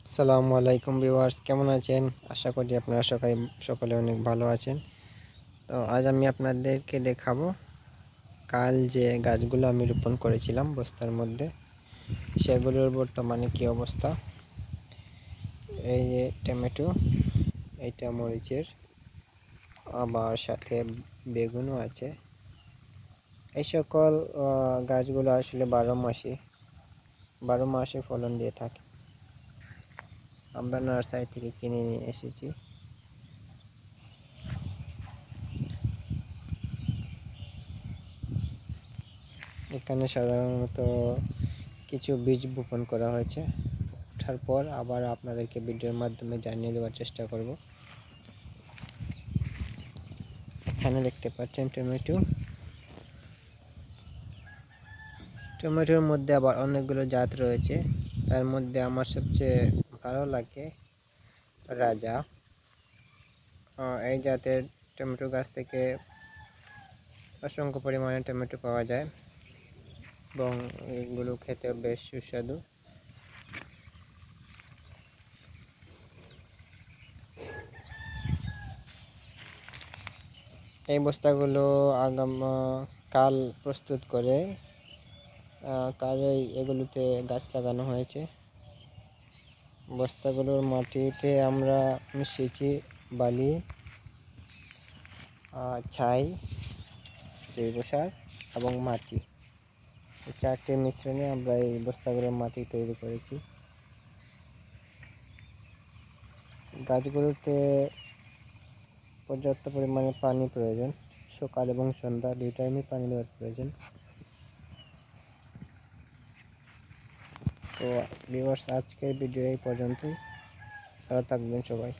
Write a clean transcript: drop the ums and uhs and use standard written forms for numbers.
আসসালামু আলাইকুম ভিউয়ার্স, কেমন আছেন? আশা করি আপনারা সকলে অনেক ভালো আছেন। তো আজ আমি আপনাদেরকে দেখাবো কাল যে গাছগুলো আমি রোপণ করেছিলাম বস্তার মধ্যে, সেগুলোর বর্তমানে কি অবস্থা। এই যে টমেটো, এইটা মরিচের, আবার সাথে বেগুনও আছে। এই সকল গাছগুলো আসলে 12 মাসে ফলন দিয়ে থাকে। আমরা নার্সারি থেকে কিনে নিয়ে এসেছি। এখানে সাধারণত কিছু বীজ বপন করা হয়েছে, ওঠার পর আবার আপনাদেরকে ভিডিওর মাধ্যমে জানিয়ে দেওয়ার চেষ্টা করব। এখানে দেখতে পাচ্ছেন টমেটোর মধ্যে আবার অনেকগুলো জাত রয়েছে। তার মধ্যে আমার সবচেয়ে ভালো লাগে রাজা। এই জাতের টমেটো গাছ থেকে অসংখ্য পরিমাণে টমেটো পাওয়া যায় এবং এগুলো খেতে বেশ সুস্বাদু। এই বস্তাগুলো কাল প্রস্তুত করে কালই এগুলোতে গাছ লাগানো হয়েছে। বস্তাগুলোর মাটিতে আমরা মিশিয়েছি বালি, ছাই, জৈব সার এবং মাটি। এই চারটি মিশ্রণে আমরা এই বস্তাগুলোর মাটি তৈরি করেছি। গাছগুলোতে পর্যাপ্ত পরিমাণে পানি প্রয়োজন, সকাল এবং সন্ধ্যা 2 টাইমে পানি দেওয়ার প্রয়োজন। তো ভিউয়ার্স, আজকের ভিডিও এই পর্যন্তই। ভালো থাকবেন সবাই।